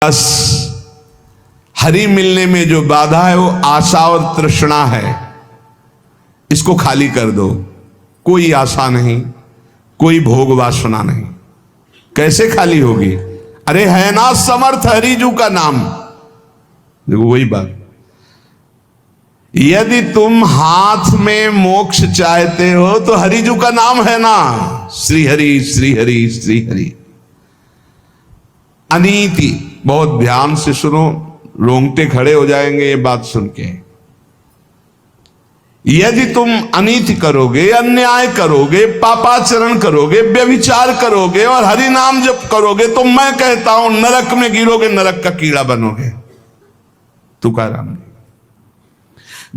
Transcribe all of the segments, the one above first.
बस हरि मिलने में जो बाधा है वो आशा और तृष्णा है। इसको खाली कर दो। कोई आशा नहीं, कोई भोग वासना नहीं। कैसे खाली होगी? अरे है ना समर्थ हरिजू का नाम। देखो वही बात, यदि तुम हाथ में मोक्ष चाहते हो तो हरिजू का नाम है ना, श्री हरि श्री हरि श्री हरि। अनीति, बहुत ध्यान से सुनो, रोंगटे खड़े हो जाएंगे ये बात सुन के। यदि तुम अनीति करोगे, अन्याय करोगे, पापाचरण करोगे, व्यभिचार करोगे और हरि नाम जप करोगे तो मैं कहता हूं नरक में गिरोगे, नरक का कीड़ा बनोगे। तुकाराम,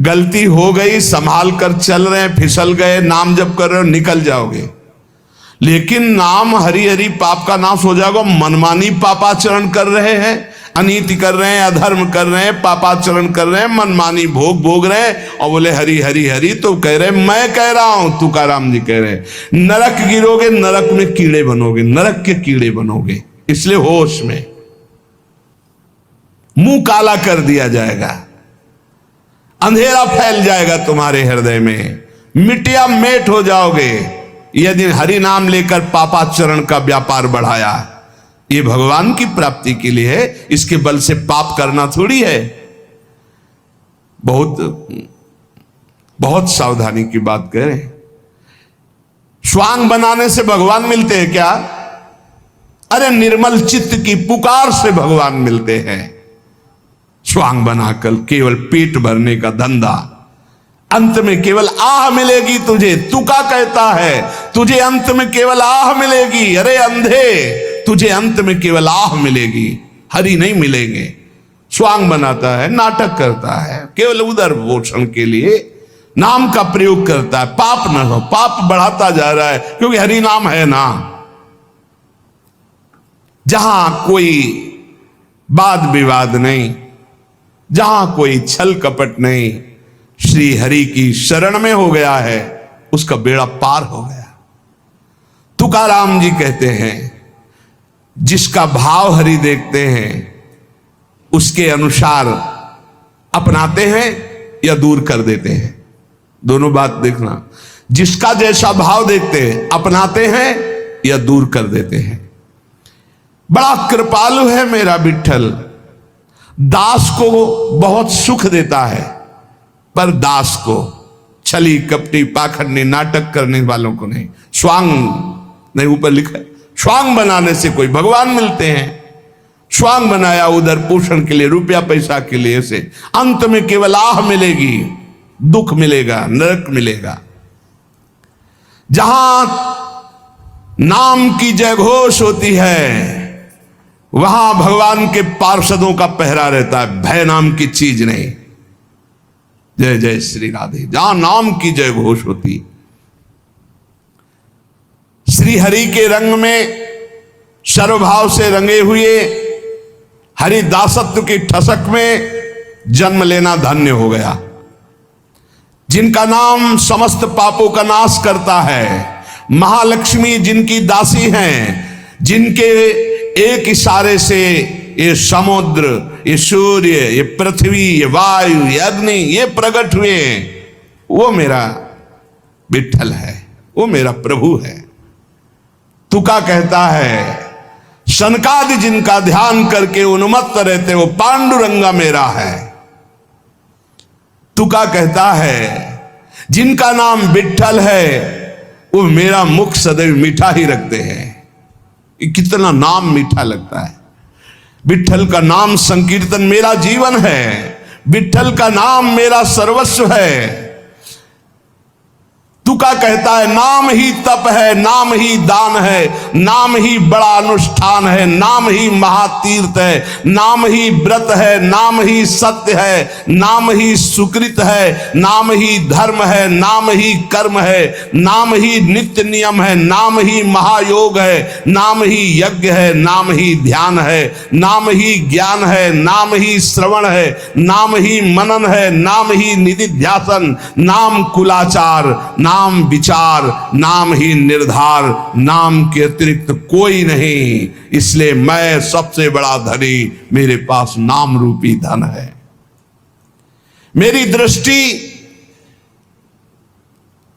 गलती हो गई, संभाल कर चल रहे हैं, फिसल गए, नाम जप कर रहे हो, निकल जाओगे। लेकिन नाम हरि हरि पाप का नाश हो जाएगा। मनमानी पापाचरण कर रहे हैं, अनीति कर रहे हैं, अधर्म कर रहे हैं, पापाचरण कर रहे हैं, मनमानी भोग भोग रहे हैं और बोले हरि हरि हरि। तो कह रहे मैं कह रहा हूं, तुकाराम जी कह रहे नरक गिरोगे, नरक में कीड़े बनोगे, नरक के कीड़े बनोगे। इसलिए होश में, मुंह काला कर दिया जाएगा, अंधेरा फैल जाएगा तुम्हारे हृदय में, मिटिया मेट हो जाओगे यदि हरि नाम लेकर पापाचरण का व्यापार बढ़ाया। ये भगवान की प्राप्ति के लिए है, इसके बल से पाप करना थोड़ी है। बहुत सावधानी की बात कह रहे हैं। स्वांग बनाने से भगवान मिलते हैं क्या? अरे निर्मल चित्त की पुकार से भगवान मिलते हैं। स्वांग बनाकर केवल पेट भरने का धंधा, अंत में केवल आह मिलेगी तुझे। तुका कहता है तुझे अंत में केवल आह मिलेगी। अरे अंधे, तुझे अंत में केवल आह मिलेगी, हरि नहीं मिलेंगे। स्वांग बनाता है, नाटक करता है, केवल उदर पोषण के लिए नाम का प्रयोग करता है। पाप न हो, पाप बढ़ाता जा रहा है क्योंकि हरि नाम है ना। जहां कोई वाद विवाद नहीं, जहां कोई छल कपट नहीं, श्री हरि की शरण में हो गया है, उसका बेड़ा पार हो गया। तुकाराम जी कहते हैं जिसका भाव हरि देखते हैं उसके अनुसार अपनाते हैं या दूर कर देते हैं। दोनों बात देखना, जिसका जैसा भाव देखते हैं अपनाते हैं या दूर कर देते हैं। बड़ा कृपालु है मेरा विठ्ठल, दास को बहुत सुख देता है, पर दास को, छली कपटी पाखंडी नाटक करने वालों को नहीं। स्वांग नहीं, ऊपर लिखा है स्वांग बनाने से कोई भगवान मिलते हैं। स्वांग बनाया उधर पोषण के लिए, रुपया पैसा के लिए, से अंत में केवल आह मिलेगी, दुख मिलेगा, नरक मिलेगा। जहां नाम की जयघोष होती है वहां भगवान के पार्षदों का पहरा रहता है, भय नाम की चीज नहीं। जय जय श्री राधे। जहां नाम की जय घोष होती, श्री हरि के रंग में सर्वभाव से रंगे हुए हरि दासत्व की ठसक में जन्म लेना धन्य हो गया। जिनका नाम समस्त पापों का नाश करता है, महालक्ष्मी जिनकी दासी हैं, जिनके एक इशारे से ये समुद्र, ये सूर्य, ये पृथ्वी, ये वायु, ये अग्नि, ये प्रकट हुए, वो मेरा विठ्ठल है, वो मेरा प्रभु है। तुका कहता है सनकादि जिनका ध्यान करके उन्मत्त रहते वो पांडुरंगा मेरा है। तुका कहता है जिनका नाम विठ्ठल है वो मेरा मुख सदैव मीठा ही रखते हैं। कितना नाम मीठा लगता है। विठ्ठल का नाम संकीर्तन मेरा जीवन है, विठ्ठल का नाम मेरा सर्वस्व है। तुका कहता है नाम ही तप है, नाम ही दान है, नाम ही बड़ा अनुष्ठान है, नाम ही महातीर्थ है, नाम ही व्रत है, नाम ही सत्य है, नाम ही सुकृत है, नाम ही धर्म है, नाम ही कर्म है, नाम ही नित्य नियम है, नाम ही महायोग है, नाम ही यज्ञ है, नाम ही ध्यान है, नाम ही ज्ञान है, नाम ही श्रवण है, नाम ही मनन है, नाम ही निधिध्यासन, नाम कुलाचार, नाम नाम विचार, नाम ही निर्धार, नाम के अतिरिक्त कोई नहीं। इसलिए मैं सबसे बड़ा धनी, मेरे पास नाम रूपी धन है। मेरी दृष्टि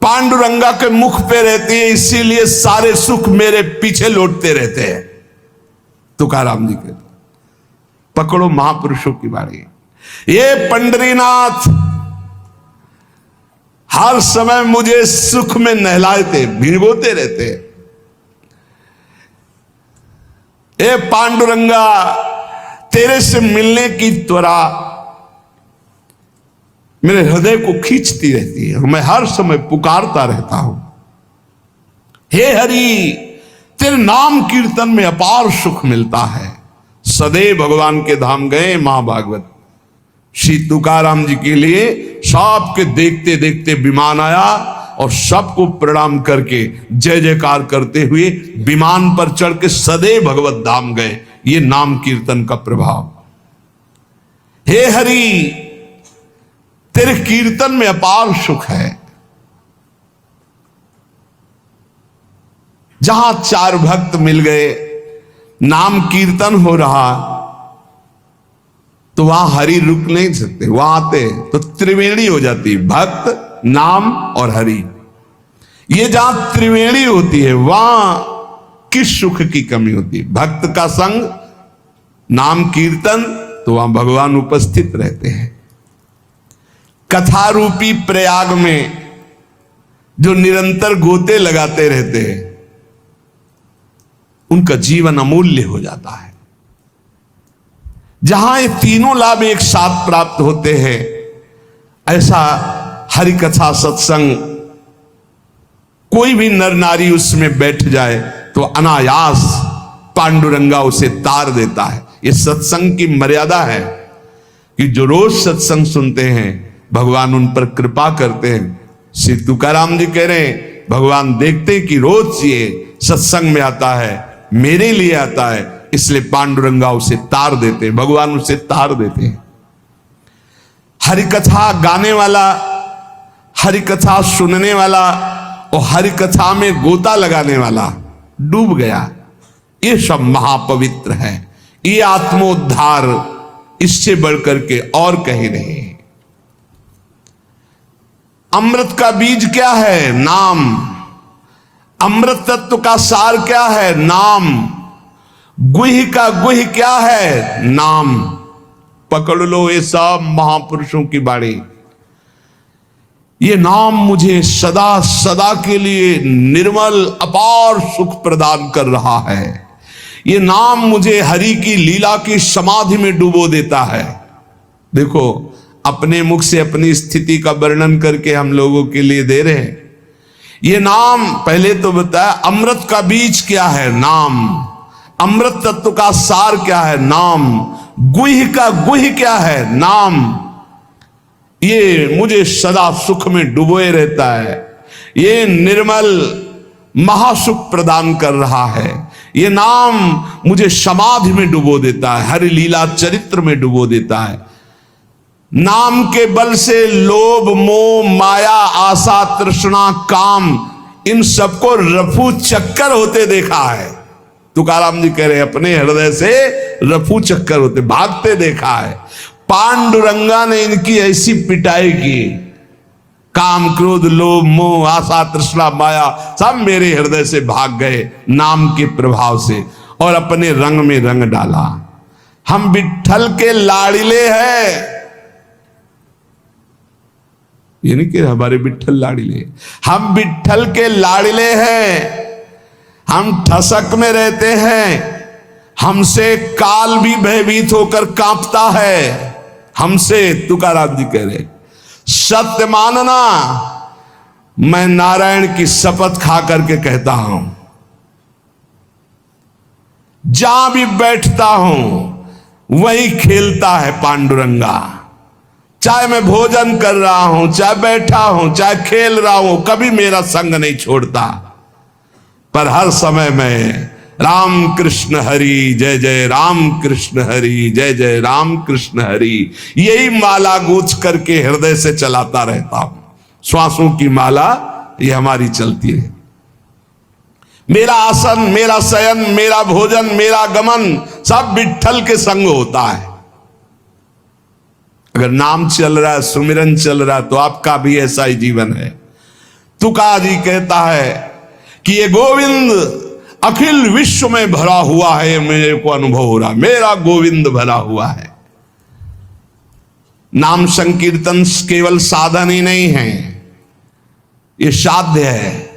पांडुरंगा के मुख पे रहती है, इसीलिए सारे सुख मेरे पीछे लौटते रहते हैं। तुकाराम जी कहते, पकड़ो महापुरुषों की बाणी। ये पंडरीनाथ हर समय मुझे सुख में नहलाते, भिगोते रहते। ए पांडुरंगा, तेरे से मिलने की त्वरा मेरे हृदय को खींचती रहती है, मैं हर समय पुकारता रहता हूं। हे हरि, तेरे नाम कीर्तन में अपार सुख मिलता है। सदैव भगवान के धाम गए महाभागवत। श्री तुकाराम जी के लिए सबके देखते देखते विमान आया और सबको प्रणाम करके जय जयकार करते हुए विमान पर चढ़ के सदैव भगवत धाम गए। ये नाम कीर्तन का प्रभाव। हे हरि, तेरे कीर्तन में अपार सुख है। जहां चार भक्त मिल गए, नाम कीर्तन हो रहा, तो वहां हरि रुक नहीं सकते। वहां आते तो त्रिवेणी हो जाती, भक्त, नाम और हरि। ये जहां त्रिवेणी होती है, वहां किस सुख की कमी होती है? भक्त का संग, नाम कीर्तन, तो वहां भगवान उपस्थित रहते हैं। कथा रूपी प्रयाग में जो निरंतर गोते लगाते रहते हैं, उनका जीवन अमूल्य हो जाता है। जहां ये तीनों लाभ एक साथ प्राप्त होते हैं, ऐसा हरि कथा सत्संग कोई भी नर नारी उसमें बैठ जाए तो अनायास पांडुरंगा उसे तार देता है। ये सत्संग की मर्यादा है कि जो रोज सत्संग सुनते हैं, भगवान उन पर कृपा करते हैं। श्री तुकाराम जी कह रहे हैं, भगवान देखते हैं कि रोज ये सत्संग में आता है, मेरे लिए आता है, इसलिए पांडुरंगा उसे तार देते हैं, भगवान उसे तार देते हैं। हरिकथा गाने वाला, हरिकथा सुनने वाला और हरिकथा में गोता लगाने वाला डूब गया। ये सब महापवित्र है। ये आत्मोद्धार इससे बढ़कर के और कहीं नहीं। अमृत का बीज क्या है? नाम। अमृत तत्व का सार क्या है? नाम। गुह का गुह क्या है? नाम। पकड़ लो ये सब महापुरुषों की बाणी। ये नाम मुझे सदा सदा के लिए निर्मल अपार सुख प्रदान कर रहा है। ये नाम मुझे हरि की लीला की समाधि में डुबो देता है। देखो, अपने मुख से अपनी स्थिति का वर्णन करके हम लोगों के लिए दे रहे हैं। ये नाम पहले तो बताया, अमृत का बीज क्या है? नाम। अमृत तत्व का सार क्या है? नाम। गुह का गुह क्या है? नाम। ये मुझे सदा सुख में डुबोए रहता है। ये निर्मल महासुख प्रदान कर रहा है। ये नाम मुझे समाधि में डुबो देता है, हरि लीला चरित्र में डुबो देता है। नाम के बल से लोभ, मोह, माया, आशा, तृष्णा, काम, इन सबको रफू चक्कर होते देखा है। तुकाराम जी कह रहे अपने हृदय से रफू चक्कर होते, भागते देखा है। पांडुरंगा ने इनकी ऐसी पिटाई की, काम, क्रोध, लोभ, मोह, आशा, तृष्णा, माया सब मेरे हृदय से भाग गए नाम के प्रभाव से, और अपने रंग में रंग डाला। हम विट्ठल के लाड़िले हैं। ये नहीं कि हमारे विट्ठल लाड़िले, हम विट्ठल के लाड़िले हैं। हम ठसक में रहते हैं। हमसे काल भी भयभीत होकर कांपता है। हमसे, तुकाराम जी कह रहे, सत्य मानना, मैं नारायण की शपथ खा करके कहता हूं, जहां भी बैठता हूं वही खेलता है पांडुरंगा। चाहे मैं भोजन कर रहा हूं, चाहे बैठा हूं, चाहे खेल रहा हूं, कभी मेरा संग नहीं छोड़ता। पर हर समय में राम कृष्ण हरि जय जय, राम कृष्ण हरि जय जय, राम कृष्ण हरि, यही माला गूंथ करके हृदय से चलाता रहता हूं। श्वासों की माला ये हमारी चलती है। मेरा आसन, मेरा शयन, मेरा भोजन, मेरा गमन सब विठ्ठल के संग होता है। अगर नाम चल रहा है, सुमिरन चल रहा है, तो आपका भी ऐसा ही जीवन है। तुका जी कहता है कि ये गोविंद अखिल विश्व में भरा हुआ है, मेरे को अनुभव हो रहा, मेरा गोविंद भरा हुआ है। नाम संकीर्तन केवल साधन ही नहीं है, ये साध्य है,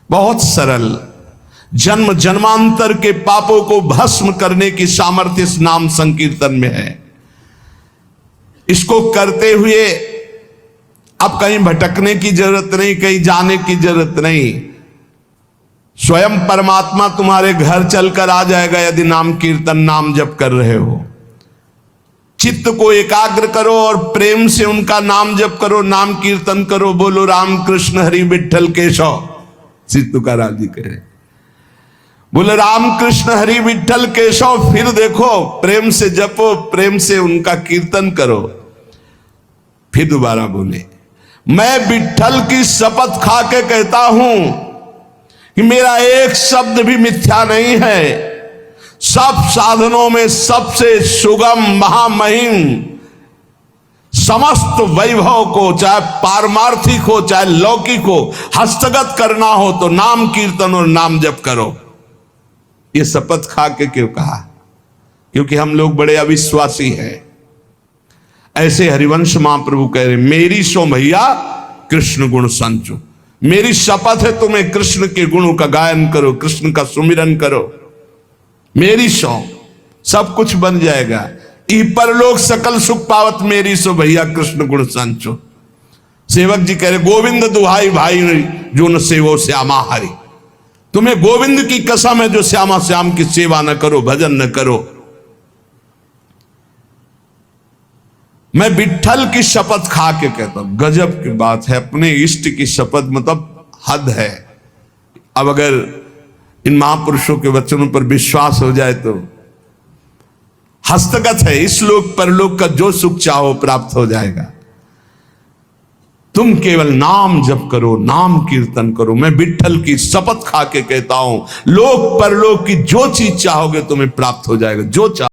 बहुत सरल। जन्म जन्मांतर के पापों को भस्म करने की सामर्थ्य इस नाम संकीर्तन में है। इसको करते हुए अब कहीं भटकने की जरूरत नहीं, कहीं जाने की जरूरत नहीं। स्वयं परमात्मा तुम्हारे घर चलकर आ जाएगा यदि नाम कीर्तन नाम जप कर रहे हो। चित्त को एकाग्र करो और प्रेम से उनका नाम जप करो, नाम कीर्तन करो, बोलो राम कृष्ण हरि विठ्ठल केशव। श्री तुकाराम जी कहे बोले राम कृष्ण हरि विठ्ठल केशव। फिर देखो प्रेम से जपो, प्रेम से उनका कीर्तन करो। फिर दोबारा बोले मैं विठ्ठल की शपथ खा के कहता हूं कि मेरा एक शब्द भी मिथ्या नहीं है। सब साधनों में सबसे सुगम महामहिम, समस्त वैभव को चाहे पारमार्थिक हो चाहे लौकिक हो हस्तगत करना हो तो नाम कीर्तन और नाम जप करो। ये शपथ खा के क्यों कहा? क्योंकि हम लोग बड़े अविश्वासी हैं। ऐसे हरिवंश महाप्रभु कह रहे मेरी सो भैया कृष्ण गुण संचो। मेरी शपथ है तुम्हें कृष्ण के गुणों का गायन करो, कृष्ण का सुमिरन करो। मेरी सो सब कुछ बन जाएगा। ई परलोक सकल सुख पावत मेरी सो भैया कृष्ण गुण संचो। सेवक जी कह रहे गोविंद दुहाई भाई जो न सेवो श्यामा हरि। तुम्हें गोविंद की कसम है जो श्यामा श्याम की सेवा न करो, भजन न करो। मैं विठ्ठल की शपथ खा के कहता हूं, गजब की बात है। अपने इष्ट की शपथ मतलब हद है। अब अगर इन महापुरुषों के वचनों पर विश्वास हो जाए तो हस्तगत है, इस लोक परलोक का जो सुख चाहो प्राप्त हो जाएगा। तुम केवल नाम जप करो, नाम कीर्तन करो। मैं विठ्ठल की शपथ खा के कहता हूं लोक परलोक की जो चीज चाहोगे तुम्हें प्राप्त हो जाएगा। जो चाहो